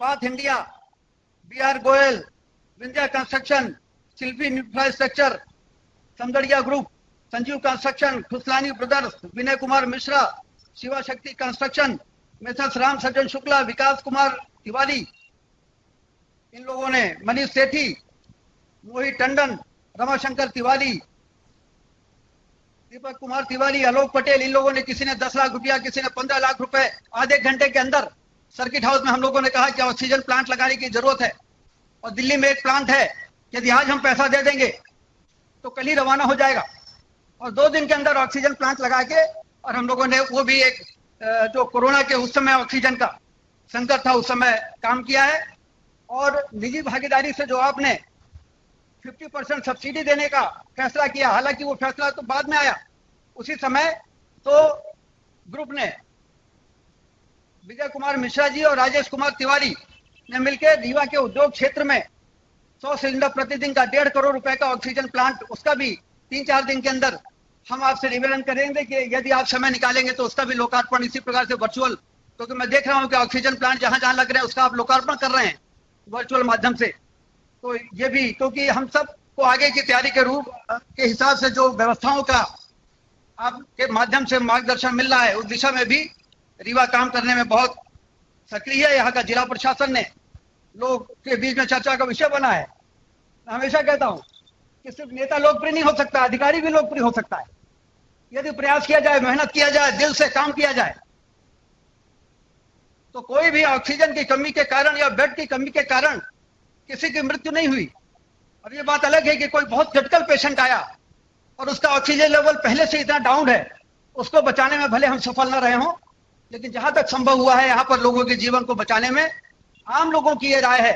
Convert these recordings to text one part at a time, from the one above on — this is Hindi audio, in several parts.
Path India, BR Goyal, Vindhya construction, Shilpi infrastructure, Samdariya group, Sanjeev construction, Khuslani brothers, Vinay Kumar Mishra, Shiva Shakti construction, Mrs Ram सज्जन शुक्ला, विकास कुमार तिवारी, इन लोगों ने, मनीष सेठी, मोहित टंडन, रमाशंकर तिवारी, दीपक कुमार तिवारी, आलोक पटेल, इन लोगों ने, किसी ने 10 लाख रुपया, किसी ने 15 लाख रुपए, आधे घंटे के अंदर सर्किट हाउस में हम लोगों ने कहा कि ऑक्सीजन प्लांट लगाने की जरूरत है और दिल्ली में एक प्लांट है, यदि आज हम पैसा दे देंगे तो कल ही रवाना हो जाएगा। और 2 दिन के अंदर ऑक्सीजन प्लांट लगा के, और हम लोगों ने वो भी एक जो कोरोना के उस समय ऑक्सीजन का संकट था उस समय काम किया है। और निजी भागीदारी से जो आपने 50% सब्सिडी देने का फैसला किया, हालांकि वो फैसला तो बाद में आया, उसी समय तो ग्रुप ने, विजय कुमार मिश्रा जी और राजेश कुमार तिवारी ने मिलकर रीवा के उद्योग क्षेत्र में 100 सिलेंडर प्रतिदिन का 1.5 करोड़ रुपए का ऑक्सीजन प्लांट, उसका भी 3-4 दिन के अंदर हम आपसे निवेदन करेंगे कि यदि आप समय निकालेंगे तो उसका भी लोकार्पण इसी प्रकार से वर्चुअल, क्योंकि मैं देख रहा हूं कि ऑक्सीजन प्लांट जहां जहां लग रहे हैं उसका आप लोकार्पण कर रहे हैं वर्चुअल माध्यम से। तो ये भी, क्योंकि हम सब को आगे की तैयारी के रूप के हिसाब से जो व्यवस्थाओं का आपके माध्यम से मार्गदर्शन मिल रहा है, उस दिशा में भी रीवा काम करने में बहुत सक्रिय है। यहाँ का जिला प्रशासन ने लोग के बीच में चर्चा का विषय बना है। मैं हमेशा कहता हूं कि सिर्फ नेता लोकप्रिय नहीं हो सकता, अधिकारी भी लोकप्रिय हो सकता है यदि प्रयास किया जाए, मेहनत किया जाए, दिल से काम किया जाए। तो कोई भी ऑक्सीजन की कमी के कारण या बेड की कमी के कारण किसी की मृत्यु नहीं हुई। और ये बात अलग है कि कोई बहुत क्रिटिकल पेशेंट आया और उसका ऑक्सीजन लेवल पहले से इतना डाउन है, उसको बचाने में भले हम सफल न रहे हों, लेकिन जहां तक संभव हुआ है यहाँ पर लोगों के जीवन को बचाने में, आम लोगों की ये राय है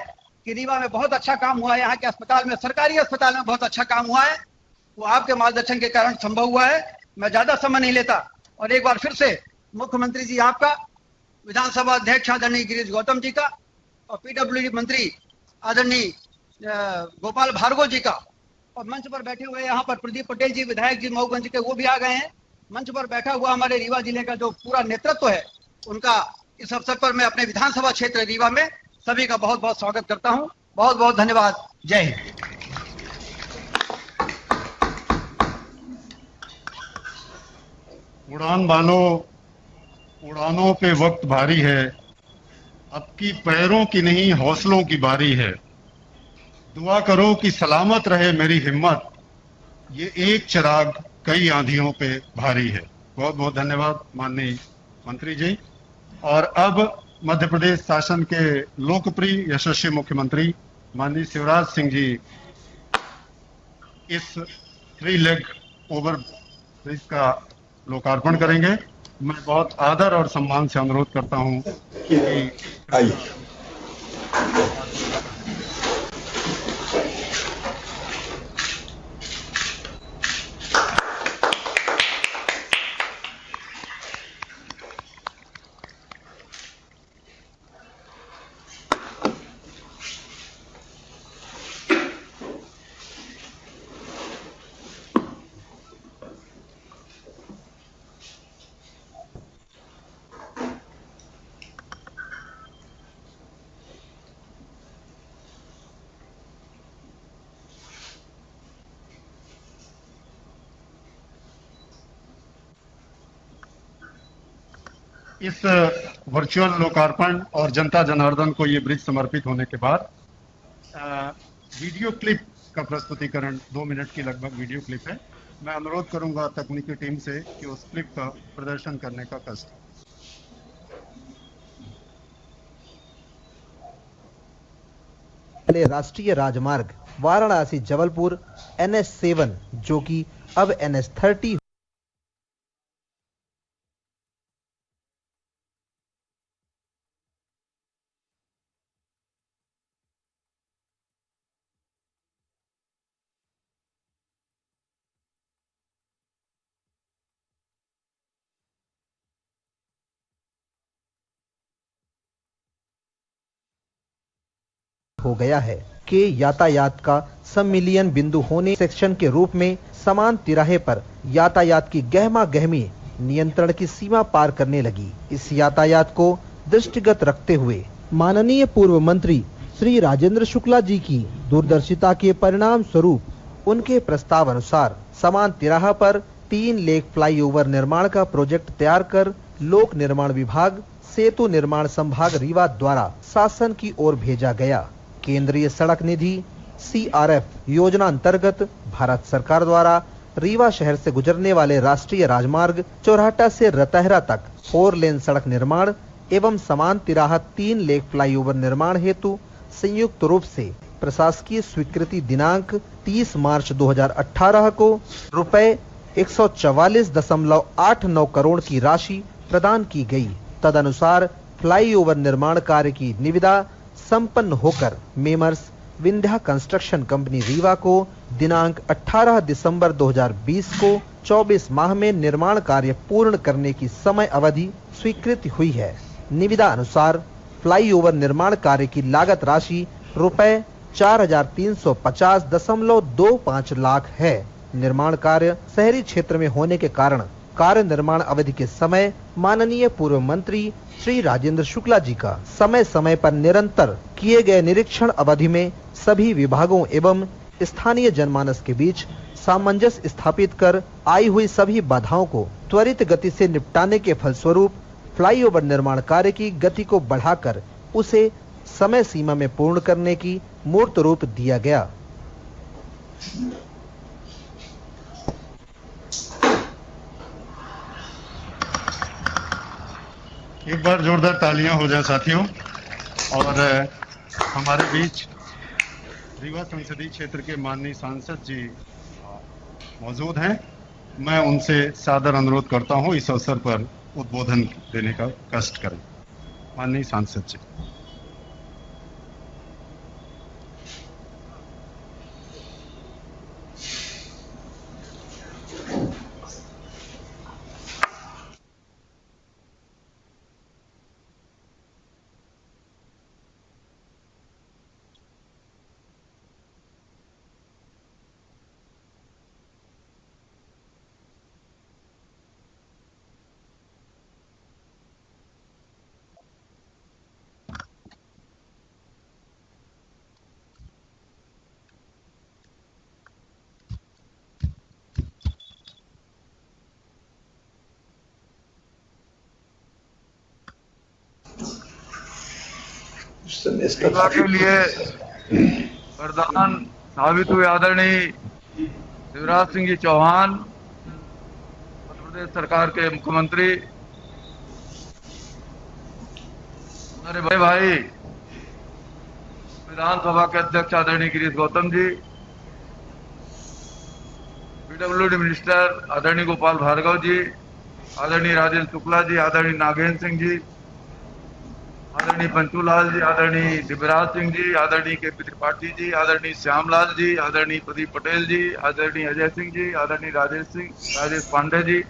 कि रीवा में बहुत अच्छा काम हुआ है, यहाँ के अस्पताल में, सरकारी अस्पताल में बहुत अच्छा काम हुआ है। वो आपके मार्गदर्शन के कारण संभव हुआ है। मैं ज्यादा समय नहीं लेता और एक बार फिर से मुख्यमंत्री जी आपका, विधानसभा अध्यक्ष आदरणीय गिरीश गौतम जी का, और PWD मंत्री आदरणीय गोपाल भार्गव जी का, और मंच पर बैठे हुए यहाँ पर प्रदीप पटेल जी, विधायक जी मऊगंज के, वो भी आ गए हैं। मंच पर बैठा हुआ हमारे रीवा जिले का जो पूरा नेतृत्व है, उनका इस अवसर पर मैं अपने विधानसभा क्षेत्र रीवा में सभी का बहुत बहुत स्वागत करता हूं। बहुत बहुत धन्यवाद। जय हिंद। उड़ान वालों, उड़ानों पे वक्त भारी है, अब की पैरों की नहीं हौसलों की बारी है। दुआ करो कि सलामत रहे मेरी हिम्मत, ये एक चिराग कई आंधियों पे भारी है। बहुत बहुत धन्यवाद माननीय मंत्री जी। और अब मध्य प्रदेश शासन के लोकप्रिय यशस्वी मुख्यमंत्री माननीय शिवराज सिंह जी इस 3 लेग ओवर ब्रिज का लोकार्पण करेंगे। मैं बहुत आदर और सम्मान से अनुरोध करता हूं कि आइए। इस वर्चुअल लोकार्पण और जनता जनार्दन को ये ब्रिज समर्पित होने के बाद वीडियो क्लिप का प्रस्तुतिकरण 2 मिनट की लगभग वीडियो क्लिप है। मैं अनुरोध करूंगा तकनीकी टीम से कि उस क्लिप का प्रदर्शन करने का कष्ट। राष्ट्रीय राजमार्ग वाराणसी जबलपुर NH7 जो कि अब NH30 हो गया है कि यातायात का सम्मिलियन बिंदु होने सेक्शन के रूप में समान तिराहे पर यातायात की गहमा गहमी नियंत्रण की सीमा पार करने लगी। इस यातायात को दृष्टिगत रखते हुए माननीय पूर्व मंत्री श्री राजेंद्र शुक्ला जी की दूरदर्शिता के परिणाम स्वरूप उनके प्रस्ताव अनुसार समान तिराहा पर 3 लेक फ्लाईओवर निर्माण का प्रोजेक्ट तैयार कर लोक निर्माण विभाग सेतु निर्माण संभाग रीवा द्वारा शासन की ओर भेजा गया। केंद्रीय सड़क निधि CRF योजना अंतर्गत भारत सरकार द्वारा रीवा शहर से गुजरने वाले राष्ट्रीय राजमार्ग चौराहा से रतहरा तक 4 लेन सड़क निर्माण एवं समान तिराहा 3 लेक फ्लाईओवर निर्माण हेतु संयुक्त रूप से प्रशासकीय स्वीकृति दिनांक 30 मार्च 2018 को रुपए 144.89 करोड़ की राशि प्रदान की गई। तदनुसार फ्लाईओवर निर्माण कार्य की निविदा संपन्न होकर मेमर्स विंध्या कंस्ट्रक्शन कंपनी रीवा को दिनांक 18 दिसंबर 2020 को 24 माह में निर्माण कार्य पूर्ण करने की समय अवधि स्वीकृति हुई है। निविदा अनुसार फ्लाईओवर निर्माण कार्य की लागत राशि रुपए 4,350.25 लाख है। निर्माण कार्य शहरी क्षेत्र में होने के कारण कार्य निर्माण अवधि के समय माननीय पूर्व मंत्री श्री राजेंद्र शुक्ला जी का समय समय पर निरंतर किए गए निरीक्षण अवधि में सभी विभागों एवं स्थानीय जनमानस के बीच सामंजस्य स्थापित कर आई हुई सभी बाधाओं को त्वरित गति से निपटाने के फलस्वरूप फ्लाईओवर निर्माण कार्य की गति को बढ़ाकर उसे समय सीमा में पूर्ण करने की मूर्त रूप दिया गया। एक बार जोरदार तालियां हो जाए साथियों। और हमारे बीच रीवा संसदीय क्षेत्र के माननीय सांसद जी मौजूद हैं। मैं उनसे सादर अनुरोध करता हूं इस अवसर पर उद्बोधन देने का कष्ट करें। माननीय सांसद जी। रीवा के लिए वरदान साबित हुए आदरणीय शिवराज सिंह जी चौहान, मध्य प्रदेश सरकार के मुख्यमंत्री, हमारे बड़े भाई विधानसभा के अध्यक्ष आदरणीय गिरीश गौतम जी, PWD मिनिस्टर आदरणीय गोपाल भार्गव जी, आदरणीय राजेंद्र शुक्ला जी, आदरणीय नागेंद्र सिंह जी, आदरणीय पंचूलाल जी, आदरणीय दिव्यराज सिंह जी, आदरणीय KP त्रिपाठी जी, आदरणीय श्यामलाल जी, आदरणीय प्रदीप पटेल जी, आदरणीय अजय सिंह जी, आदरणीय राजेश पांडे जी,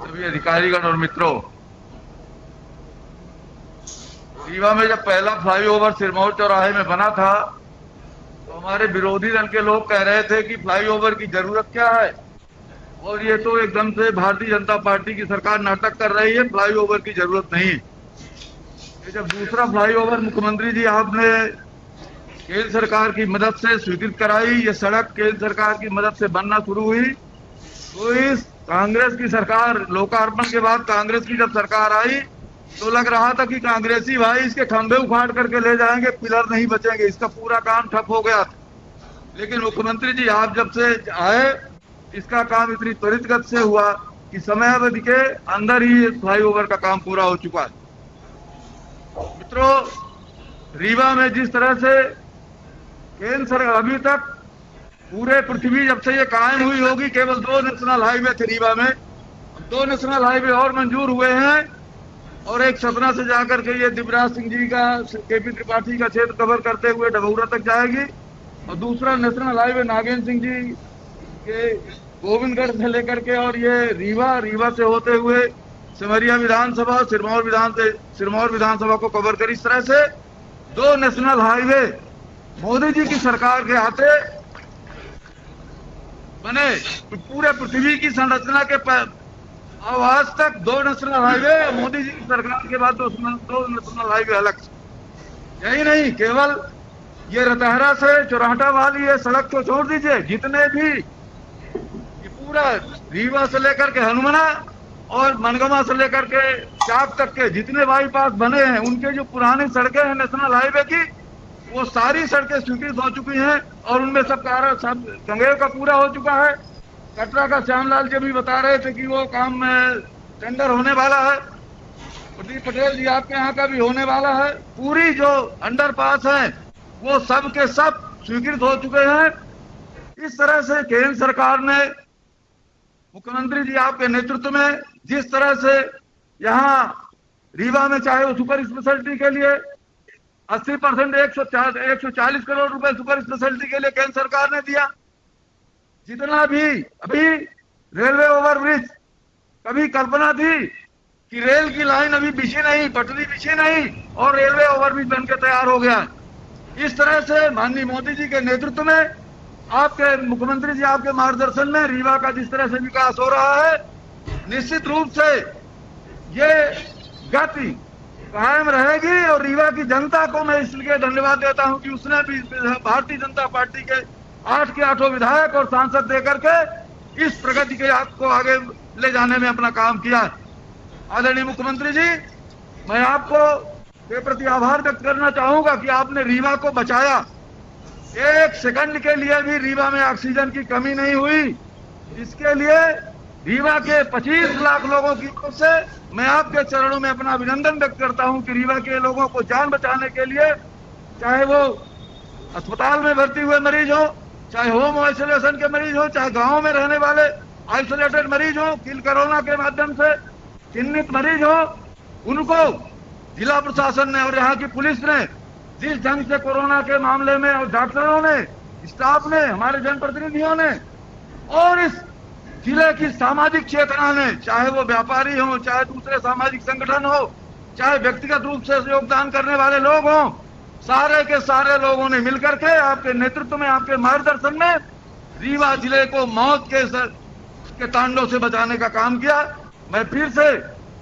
सभी अधिकारीगण और मित्रों, रीवा में जब पहला फ्लाईओवर सिरमौर चौराहे में बना था तो हमारे विरोधी दल के लोग कह रहे थे कि फ्लाईओवर की जरूरत क्या है, और ये तो एकदम से भारतीय जनता पार्टी की सरकार नाटक कर रही है, फ्लाईओवर की जरूरत नहीं। जब दूसरा फ्लाईओवर मुख्यमंत्री जी आपने केंद्र सरकार की मदद से स्वीकृत कराई, ये सड़क केंद्र सरकार की मदद से बनना शुरू हुई, तो इस कांग्रेस की सरकार, लोकार्पण के बाद कांग्रेस की जब सरकार आई तो लग रहा था कि कांग्रेसी भाई इसके खंभे उखाड़ करके ले जाएंगे, पिलर नहीं बचेंगे, इसका पूरा काम ठप हो गया था। लेकिन मुख्यमंत्री जी आप जब से आए, इसका काम इतनी त्वरित गति से हुआ कि समय अवधि के अंदर ही फ्लाईओवर का काम पूरा हो चुका है। मित्रों, रीवा में जिस तरह से केंद्र सरकार अभी तक पूरे पृथ्वी जब से ये कायम हुई होगी, केवल 2 नेशनल हाईवे थे रीवा में, 2 नेशनल हाईवे और मंजूर हुए हैं, और एक सतना से जाकर के ये दिव्यराज सिंह जी का, KP त्रिपाठी का क्षेत्र कवर करते हुए डभौरा तक जाएगी, और दूसरा नेशनल हाईवे नागेंद्र सिंह जी के गोविंदगढ़ से लेकर के और ये रीवा से होते हुए सिमरिया विधानसभा, सिरमौर विधानसभा को कवर कर, इस तरह से 2 नेशनल हाईवे मोदी जी की सरकार के आते बने। तो पूरे पृथ्वी की संरचना के अब आज तक 2 नेशनल हाईवे मोदी जी की सरकार के बाद 2 नेशनल हाईवे अलग से। यही नहीं, केवल ये रतहरा से चौराहटा वाली ये सड़क को छोड़ दीजिए, जितने भी ये पूरा रीवा से लेकर के हनुमना और मनगमा से लेकर के चाक तक के जितने बाईपास बने हैं, उनके जो पुरानी सड़कें हैं नेशनल हाईवे की, वो सारी सड़कें स्वीकृत हो चुकी हैं और उनमें सब कार्य सब गंगेर का पूरा हो चुका है। कटरा का श्यामलाल जी भी बता रहे थे कि वो काम में टेंडर होने वाला है। प्रदीप पटेल जी आपके यहाँ का भी होने वाला है। पूरी जो अंडरपास है वो सब के सब स्वीकृत हो चुके हैं। इस तरह से केंद्र सरकार ने मुख्यमंत्री जी आपके नेतृत्व में जिस तरह से यहाँ रीवा में चाहे वो सुपर स्पेशलिटी के लिए 80% 140 करोड़ रुपए सुपर स्पेशलिटी के लिए केंद्र सरकार ने दिया। जितना भी अभी रेलवे ओवरब्रिज, कभी कल्पना थी कि रेल की लाइन अभी बिछी नहीं, पटरी बिछी नहीं और रेलवे ओवरब्रिज बनकर तैयार हो गया। इस तरह से माननीय मोदी जी के नेतृत्व में, आपके मुख्यमंत्री जी आपके मार्गदर्शन में रीवा का जिस तरह से विकास हो रहा है, निश्चित रूप से ये गति कायम रहेगी। और रीवा की जनता को मैं इसलिए धन्यवाद देता हूं कि उसने भी भारतीय जनता पार्टी के 8 के 8 विधायक और सांसद देकर के इस प्रगति के को आगे ले जाने में अपना काम किया। आदरणीय मुख्यमंत्री जी, मैं आपको के प्रति आभार व्यक्त करना चाहूंगा कि आपने रीवा को बचाया। 1 सेकंड के लिए भी रीवा में ऑक्सीजन की कमी नहीं हुई। इसके लिए रीवा के 25 लाख लोगों की ओर से मैं आपके चरणों में अपना अभिनंदन व्यक्त करता हूं कि रीवा के लोगों को जान बचाने के लिए, चाहे वो अस्पताल में भर्ती हुए मरीज हो, चाहे होम आइसोलेशन के मरीज हो, चाहे गांव में रहने वाले आइसोलेटेड मरीज हो, किल कोरोना के माध्यम से चिन्हित मरीज हो, उनको जिला प्रशासन ने और यहाँ की पुलिस ने जिस ढंग से कोरोना के मामले में और डॉक्टरों ने, स्टाफ ने, हमारे जनप्रतिनिधियों ने और इस जिले की सामाजिक चेतना ने, चाहे वो व्यापारी हो, चाहे दूसरे सामाजिक संगठन हो, चाहे व्यक्तिगत रूप से योगदान करने वाले लोग हों, सारे के सारे लोगों ने मिलकर के आपके नेतृत्व में, आपके मार्गदर्शन में रीवा जिले को मौत के तांडव से बचाने का काम किया। मैं फिर से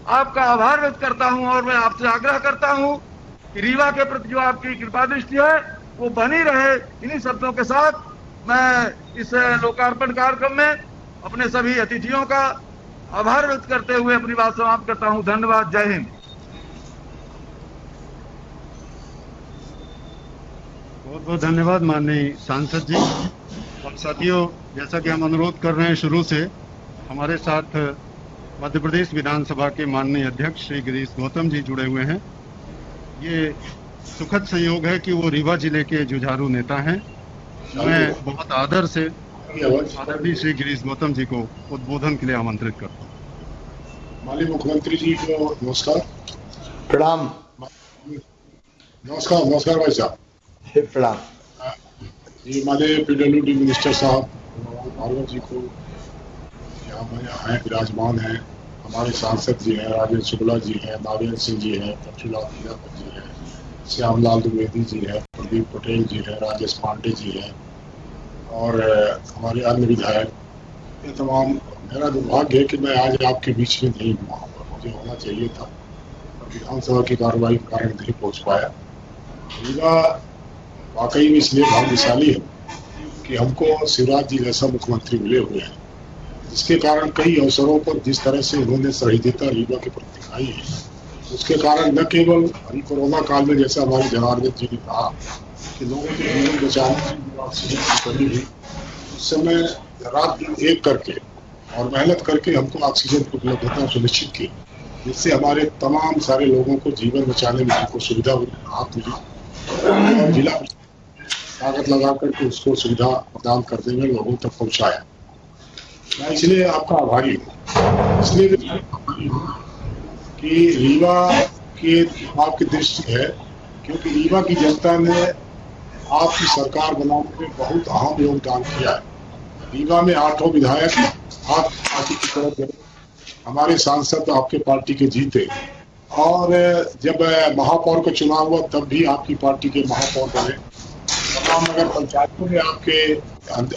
आपका आभार व्यक्त करता हूं और मैं आपसे आग्रह करता हूं कि रीवा के प्रति जो आपकी कृपा दृष्टि है वो बनी रहे। इन्हीं शब्दों के साथ मैं इस लोकार्पण कार्यक्रम में अपने सभी अतिथियों का आभार व्यक्त करते हुए अपनी बात समाप्त करता हूं। धन्यवाद। जय हिंद। बहुत बहुत धन्यवाद माननीय सांसद जी। और साथियों, जैसा कि हम अनुरोध कर रहे हैं शुरू से, हमारे साथ मध्य प्रदेश विधानसभा के माननीय अध्यक्ष श्री गिरीश गौतम जी जुड़े हुए हैं। ये सुखद संयोग है कि वो रीवा जिले के जुझारू नेता हैं। मैं बहुत आदर से आदरणीय श्री गिरीश गौतम जी को उद्बोधन के लिए आमंत्रित करता हूँ। माननीय मुख्यमंत्री जी को नमस्कार। प्रणाम। नमस्कार भाई साहब। प्रणाम। ये माननीय पीडब्ल्यूडी मिनिस्टर साहब भार्गव जी को यहाँ हैं, विराजमान हैं। हमारे सांसद जी हैं, राजेंद्र शुक्ला जी हैं, नारायण सिंह जी हैं, पक्षीलाल हीरापत जी हैं, श्यामलाल द्विवेदी जी हैं, प्रदीप पटेल जी हैं, राजेश पांडे जी हैं और हमारे अन्य विधायक। ये तमाम, मेरा दुर्भाग्य है कि मैं आज आपके बीच में नहीं हूँ, वहाँ पर मुझे होना चाहिए था, विधानसभा की कार्रवाई के कारण नहीं पहुँच पाया। रीवा वाकई में इसलिए भाग्यशाली है कि हमको शिवराज जी जैसा मुख्यमंत्री मिले हुए हैं, जिसके कारण कई अवसरों पर जिस तरह से उन्होंने सहृदयता रीवा के प्रति दिखाई है, उसके कारण न केवल अभी कोरोना काल में जैसा हमारे जनार्दन जी ने कहा कि लोगों के जीवन बचाने में ऑक्सीजन की कमी हुई, उस समय रात दिन एक करके और मेहनत करके हमको ऑक्सीजन की उपलब्धता सुनिश्चित की, जिससे हमारे तमाम सारे लोगों को जीवन बचाने में हमको सुविधा राहत मिली और जिला ताकत लगा करके उसको सुविधा प्रदान करने में लोगों तक पहुंचाया। मैं इसलिए आपका आभारी हूँ, इसलिए कि रीवा की आपकी दृष्टि है, क्योंकि रीवा की जनता ने आपकी सरकार बनाने में बहुत अहम योगदान किया है। रीवा में 8 विधायक आपकी पार्टी की तरफ गए, हमारे सांसद आपके पार्टी के जीते और जब महापौर का चुनाव हुआ तब भी आपकी पार्टी के महापौर बने। तमाम नगर पंचायतों में आपके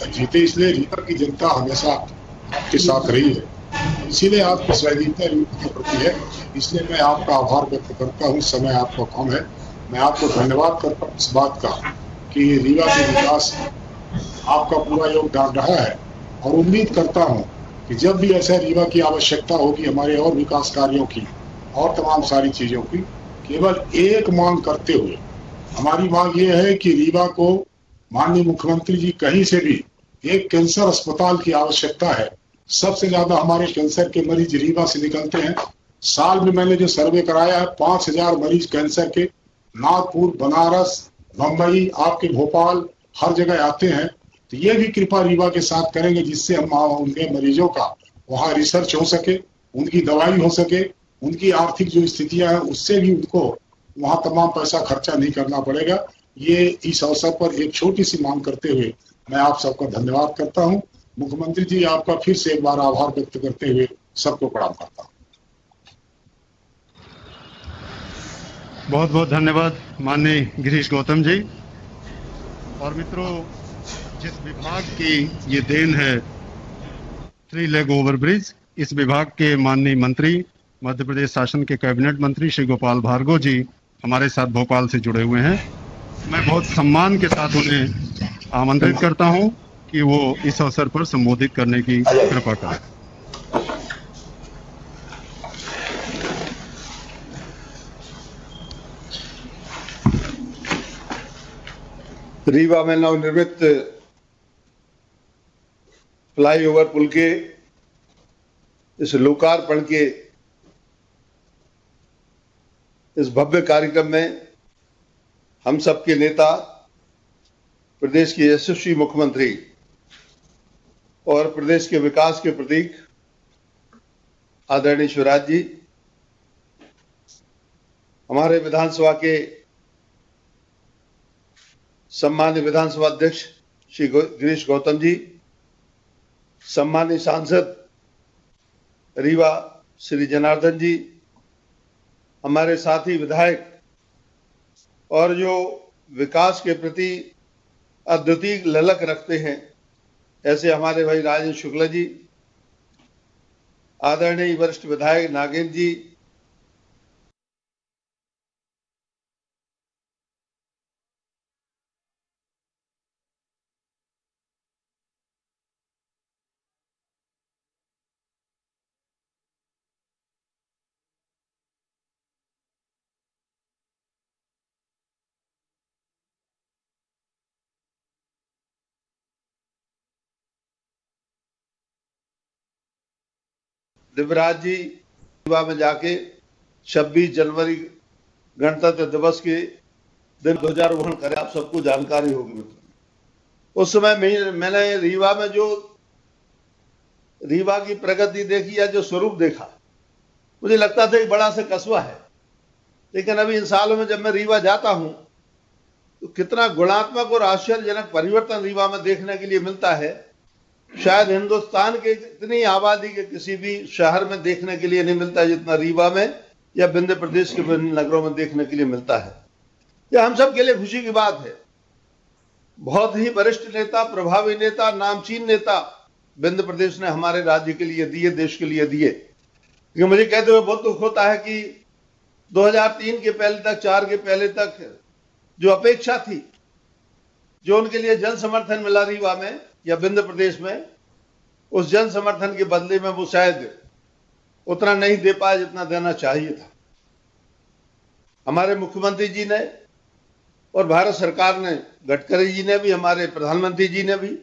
जीते, इसलिए रीवा की जनता हमेशा आपके साथ रही है। इसीलिए आपकी सहयोगिता रीवा के प्रति है, इसलिए मैं आपका आभार व्यक्त करता हूँ। समय आपका कम है, मैं आपको धन्यवाद करता हूँ इस बात का कि रीवा के विकास आपका पूरा योगदान रहा है, और उम्मीद करता हूँ कि जब भी ऐसा रीवा की आवश्यकता होगी हमारे और विकास कार्यों की और तमाम सारी चीजों की, केवल एक मांग करते हुए, हमारी मांग ये है कि रीवा को माननीय मुख्यमंत्री जी कहीं से भी एक कैंसर अस्पताल की आवश्यकता है। सबसे ज्यादा हमारे कैंसर के मरीज रीवा से निकलते हैं। साल में मैंने जो सर्वे कराया है 5000 मरीज कैंसर के नागपुर, बनारस, बम्बई, आपके भोपाल हर जगह आते हैं। तो ये भी कृपा रीवा के साथ करेंगे जिससे हम उनके मरीजों का वहाँ रिसर्च हो सके, उनकी दवाई हो सके, उनकी आर्थिक जो स्थितियां हैं उससे भी उनको वहाँ तमाम पैसा खर्चा नहीं करना पड़ेगा। ये इस अवसर पर एक छोटी सी मांग करते हुए मैं आप सबका धन्यवाद करता हूँ। मुख्यमंत्री जी आपका फिर से एक बार आभार व्यक्त करते हुए सबको प्रणाम करता हूँ। बहुत बहुत धन्यवाद माननीय गिरीश गौतम जी। और मित्रों, जिस विभाग की ये देन है 3 लेग ओवरब्रिज, इस विभाग के माननीय मंत्री, मध्य प्रदेश शासन के कैबिनेट मंत्री श्री गोपाल भार्गव जी हमारे साथ भोपाल से जुड़े हुए हैं। मैं बहुत सम्मान के साथ उन्हें आमंत्रित करता हूं कि वो इस अवसर पर संबोधित करने की कृपा करें। रीवा में नवनिर्मित फ्लाईओवर पुल के इस लोकार्पण के इस भव्य कार्यक्रम में हम सबके नेता, प्रदेश के यशस्वी मुख्यमंत्री और प्रदेश के विकास के प्रतीक आदरणीय शिवराज जी, हमारे विधानसभा के सम्मानित विधानसभा अध्यक्ष श्री गिरीश गौतम जी, सम्मानित सांसद रीवा श्री जनार्दन जी, हमारे साथी विधायक और जो विकास के प्रति अद्वितीय ललक रखते हैं ऐसे हमारे भाई राजेंद्र शुक्ला जी, आदरणीय वरिष्ठ विधायक नागेंद्र जी, दिव्यराज जी, रीवा में जाके 26 जनवरी गणतंत्र दिवस के दिन ध्वजारोहण करे, आप सबको जानकारी होगी। उस समय मैंने रीवा में जो रीवा की प्रगति देखी या जो स्वरूप देखा, मुझे लगता था एक बड़ा सा कस्बा है, लेकिन अभी इन सालों में जब मैं रीवा जाता हूं तो कितना गुणात्मक और आश्चर्यजनक परिवर्तन रीवा में देखने के लिए मिलता है। शायद हिंदुस्तान के इतनी आबादी के किसी भी शहर में देखने के लिए नहीं मिलता जितना रीवा में या विंध्य प्रदेश के विभिन्न नगरों में देखने के लिए मिलता है। यह हम सब के लिए खुशी की बात है। बहुत ही वरिष्ठ नेता, प्रभावी नेता, नामचीन नेता विंध्य प्रदेश ने हमारे राज्य के लिए दिए, देश के लिए दिए। क्योंकि मुझे कहते हुए बहुत दुख होता है कि 2003 के पहले तक, 4 के पहले तक जो अपेक्षा थी, जो उनके लिए जन समर्थन मिला रीवा में या विंध्य प्रदेश में, उस जन समर्थन के बदले में वो शायद उतना नहीं दे पाए जितना देना चाहिए था। हमारे मुख्यमंत्री जी ने और भारत सरकार ने, गडकरी जी ने भी, हमारे प्रधानमंत्री जी ने भी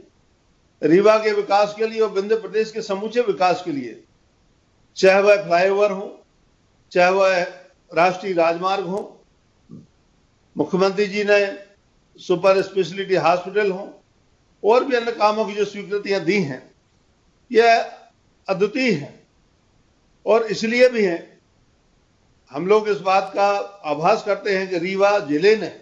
रीवा के विकास के लिए और विंध्य प्रदेश के समूचे विकास के लिए, चाहे वह फ्लाईओवर हो, चाहे वह राष्ट्रीय राजमार्ग हो, मुख्यमंत्री जी ने सुपर स्पेशलिटी हॉस्पिटल हो और भी अन्य कामों की जो स्वीकृतियां दी हैं, यह अद्वितीय है। और इसलिए भी है, हम लोग इस बात का आभास करते हैं कि रीवा जिले ने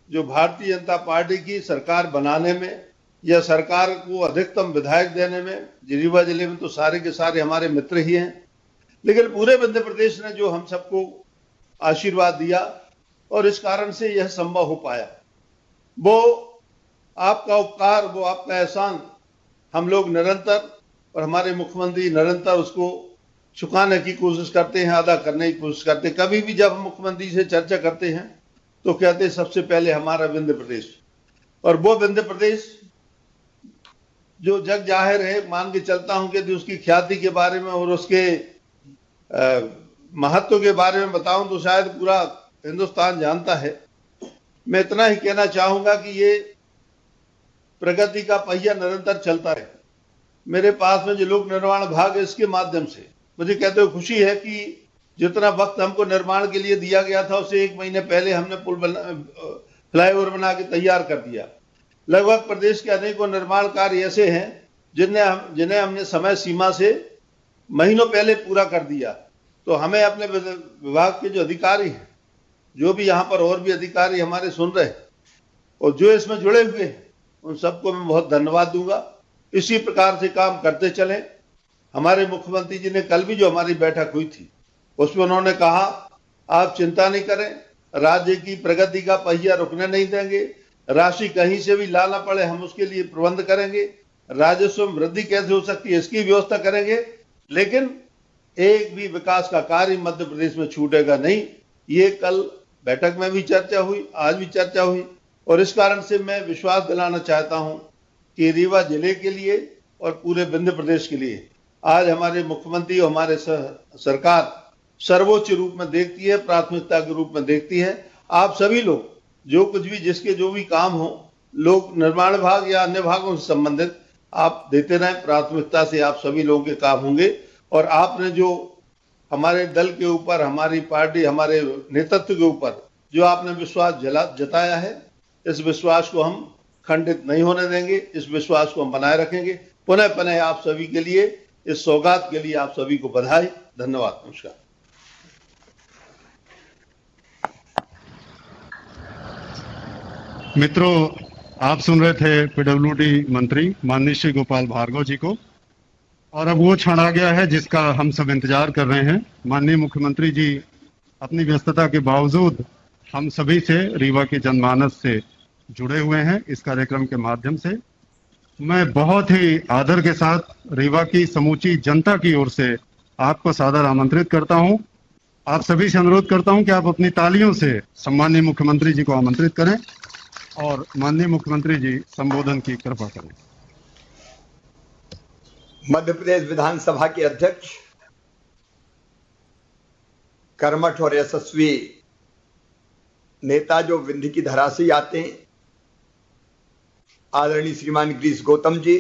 जो भारतीय जनता पार्टी की सरकार बनाने में या सरकार को अधिकतम विधायक देने में, रीवा जिले में तो सारे के सारे हमारे मित्र ही हैं, लेकिन पूरे विंध्य प्रदेश ने जो हम सबको आशीर्वाद दिया और इस कारण से यह संभव हो पाया, वो आपका उपकार, वो आपका एहसान हम लोग निरंतर और हमारे मुख्यमंत्री निरंतर उसको चुकाने की कोशिश करते हैं, अदा करने की कोशिश करते हैं। कभी भी जब हम मुख्यमंत्री से चर्चा करते हैं तो कहते हैं सबसे पहले हमारा विंध्य प्रदेश, और वो विंध्य प्रदेश जो जग जाहिर है, मान के चलता हूं कि उसकी ख्याति के बारे में और उसके महत्व के बारे में बताऊं तो शायद पूरा हिंदुस्तान जानता है। मैं इतना ही कहना चाहूंगा कि ये प्रगति का पहिया निरंतर चलता है। मेरे पास में जो लोक निर्माण विभाग है, इसके माध्यम से मुझे कहते हुए खुशी है कि जितना वक्त हमको निर्माण के लिए दिया गया था उससे 1 महीने पहले हमने फ्लाईओवर बना के तैयार कर दिया। लगभग प्रदेश के अनेकों निर्माण कार्य ऐसे हैं जिन्हें हमने समय सीमा से महीनों पहले पूरा कर दिया। तो हमें अपने विभाग के जो अधिकारी हैं, जो भी यहाँ पर और भी अधिकारी हमारे सुन रहे हैं और जो इसमें जुड़े हुए हैं, उन सबको मैं बहुत धन्यवाद दूंगा। इसी प्रकार से काम करते चलें। हमारे मुख्यमंत्री जी ने कल भी जो हमारी बैठक हुई थी उसमें उन्होंने कहा आप चिंता नहीं करें, राज्य की प्रगति का पहिया रुकने नहीं देंगे, राशि कहीं से भी लाना पड़े हम उसके लिए प्रबंध करेंगे, राजस्व में वृद्धि कैसे हो सकती है इसकी व्यवस्था करेंगे, लेकिन एक भी विकास का कार्य मध्य प्रदेश में छूटेगा नहीं। ये कल बैठक में भी चर्चा हुई, आज भी चर्चा हुई, और इस कारण से मैं विश्वास दिलाना चाहता हूं कि रीवा जिले के लिए और पूरे विंध्य प्रदेश के लिए आज हमारे मुख्यमंत्री और हमारे सरकार सर्वोच्च रूप में देखती है, प्राथमिकता के रूप में देखती है। आप सभी लोग जो कुछ भी जिसके जो भी काम हो, लोक निर्माण विभाग या अन्य विभागों से संबंधित, आप देते रहें। प्राथमिकता से आप सभी लोगों के काम होंगे। और आपने जो हमारे दल के ऊपर, हमारी पार्टी, हमारे नेतृत्व के ऊपर जो आपने विश्वास जताया है, इस विश्वास को हम खंडित नहीं होने देंगे, इस विश्वास को हम बनाए रखेंगे। पुनः पुनः आप सभी के लिए, इस सौगात के लिए आप सभी को बधाई। धन्यवाद। नमस्कार। मित्रों, आप सुन रहे थे पीडब्ल्यूडी मंत्री माननीय श्री गोपाल भार्गव जी को, और अब वो क्षण आ गया है जिसका हम सब इंतजार कर रहे हैं। माननीय मुख्यमंत्री जी अपनी व्यस्तता के बावजूद हम सभी से, रीवा के जनमानस से जुड़े हुए हैं इस कार्यक्रम के माध्यम से। मैं बहुत ही आदर के साथ रीवा की समूची जनता की ओर से आपको सादर आमंत्रित करता हूं। आप सभी से अनुरोध करता हूं कि आप अपनी तालियों से सम्माननीय मुख्यमंत्री जी को आमंत्रित करें और माननीय मुख्यमंत्री जी संबोधन की कृपा करें। मध्य प्रदेश विधानसभा के अध्यक्ष, कर्मठ और यशस्वी नेता जो विंध्य की धरा से आते हैं, आदरणीय श्रीमान गिरीश गौतम जी,